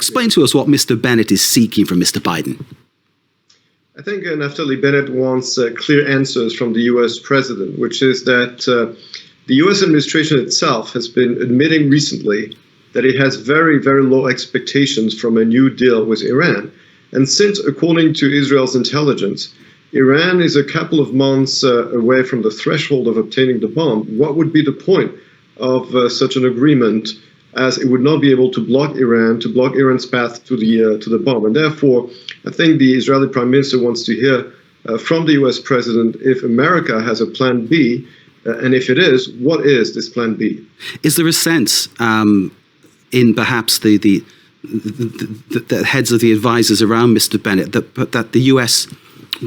Explain to us what Mr. Bennett is seeking from Mr. Biden. I think Naftali Bennett wants clear answers from the U.S. president, which is that the U.S. administration itself has been admitting recently that it has very, very low expectations from a new deal with Iran. And since, according to Israel's intelligence, Iran is a couple of months away from the threshold of obtaining the bomb, what would be the point of such an agreement, as it would not be able to block Iran's path to the bomb? And therefore, I think the Israeli Prime Minister wants to hear from the U.S. president if America has a plan B, and if it is, what is this plan B? Is there a sense in perhaps the heads of the advisors around Mr. Bennett that the U.S.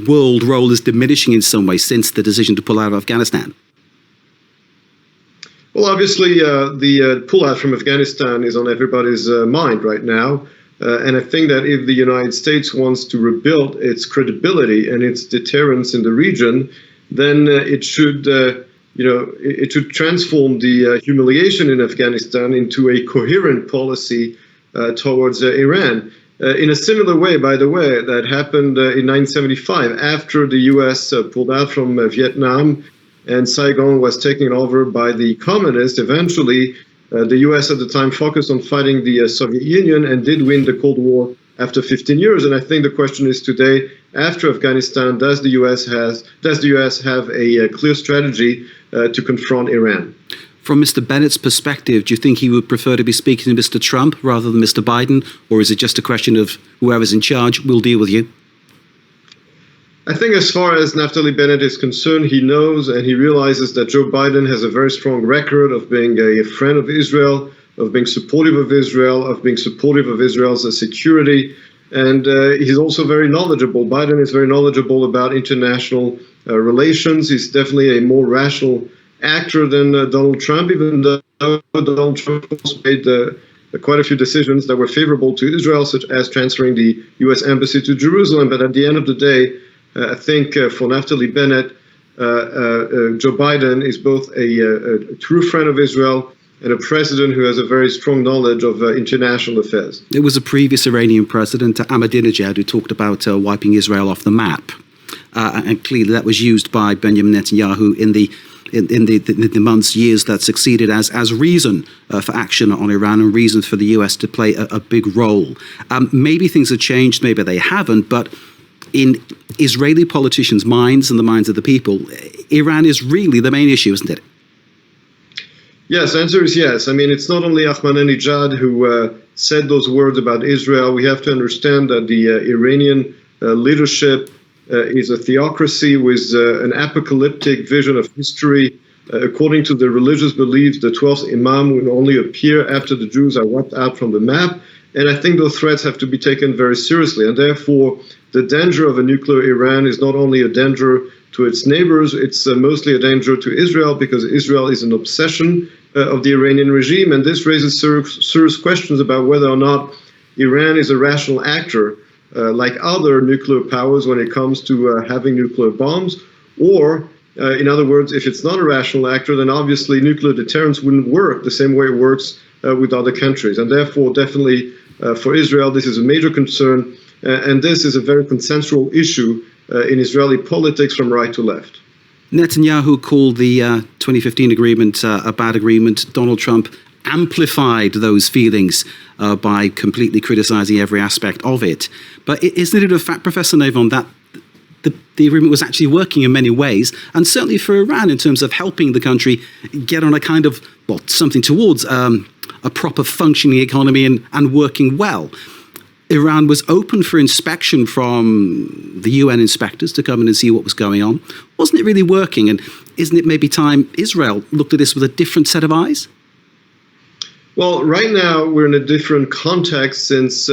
world role is diminishing in some way since the decision to pull out of Afghanistan? Well, obviously, the pullout from Afghanistan is on everybody's mind right now. And I think that if the United States wants to rebuild its credibility and its deterrence in the region, then it should transform the humiliation in Afghanistan into a coherent policy towards Iran. In a similar way, by the way, that happened in 1975 after the U.S. Pulled out from Vietnam and Saigon was taken over by the communists. Eventually, the U.S. at the time focused on fighting the Soviet Union and did win the Cold War after 15 years. And I think the question is today, after Afghanistan, does the U.S. have a clear strategy to confront Iran? From Mr. Bennett's perspective, do you think he would prefer to be speaking to Mr. Trump rather than Mr. Biden? Or is it just a question of whoever's in charge will deal with you? I think as far as Naftali Bennett is concerned, he knows and he realizes that Joe Biden has a very strong record of being a friend of Israel, of being supportive of Israel, of being supportive of Israel's security. And he's also very knowledgeable. Biden is very knowledgeable about international relations. He's definitely a more rational actor than Donald Trump, even though Donald Trump also made quite a few decisions that were favorable to Israel, such as transferring the U.S. embassy to Jerusalem. But at the end of the day, I think for Naftali Bennett, Joe Biden is both a true friend of Israel and a president who has a very strong knowledge of international affairs. It was a previous Iranian president, Ahmadinejad, who talked about wiping Israel off the map. And clearly that was used by Benjamin Netanyahu in the months, years that succeeded as reason for action on Iran and reason for the US to play a big role. Maybe things have changed, maybe they haven't, but in Israeli politicians' minds and the minds of the people, Iran is really the main issue, isn't it? Yes, the answer is yes. I mean, it's not only Ahmadinejad who said those words about Israel. We have to understand that the Iranian leadership is a theocracy with an apocalyptic vision of history. According to the religious beliefs, the 12th Imam will only appear after the Jews are wiped out from the map. And I think those threats have to be taken very seriously. And therefore, the danger of a nuclear Iran is not only a danger to its neighbors, it's mostly a danger to Israel, because Israel is an obsession of the Iranian regime. And this raises serious questions about whether or not Iran is a rational actor, like other nuclear powers when it comes to having nuclear bombs. Or, in other words, if it's not a rational actor, then obviously nuclear deterrence wouldn't work the same way it works with other countries. And therefore, definitely for Israel, this is a major concern. And this is a very consensual issue in Israeli politics from right to left. Netanyahu called the 2015 agreement a bad agreement. Donald Trump amplified those feelings by completely criticizing every aspect of it. But isn't it a fact, Professor Navon, that the agreement was actually working in many ways, and certainly for Iran in terms of helping the country get on a kind of, well, something towards a proper functioning economy and working well? Iran was open for inspection from the UN inspectors to come in and see what was going on. Wasn't it really working? And isn't it maybe time Israel looked at this with a different set of eyes? Well, right now we're in a different context, since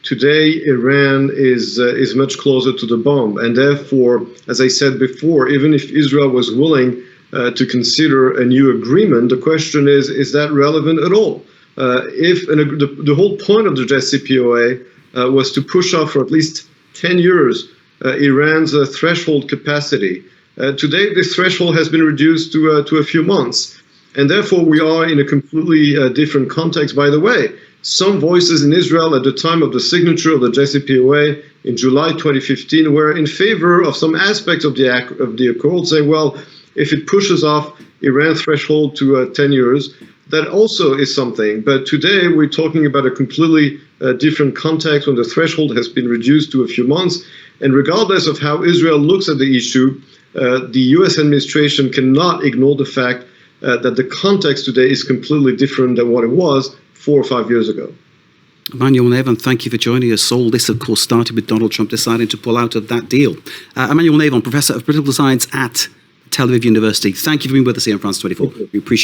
today Iran is much closer to the bomb. And therefore, as I said before, even if Israel was willing to consider a new agreement, the question is that relevant at all? The whole point of the JCPOA was to push off for at least 10 years Iran's threshold capacity. Today, this threshold has been reduced to a few months. And therefore, we are in a completely different context. By the way, Some voices in Israel at the time of the signature of the JCPOA in July 2015 were in favor of some aspects of the accord, saying, well, if it pushes off Iran's threshold to 10 years, that also is something. But today we're talking about a completely different context when the threshold has been reduced to a few months. And regardless of how Israel looks at the issue, the US administration cannot ignore the fact that the context today is completely different than what it was 4 or 5 years ago. Emmanuel Navon, thank you for joining us. All this, of course, started with Donald Trump deciding to pull out of that deal. Emmanuel Navon, Professor of Political Science at Tel Aviv University. Thank you for being with us here on France 24. We appreciate it.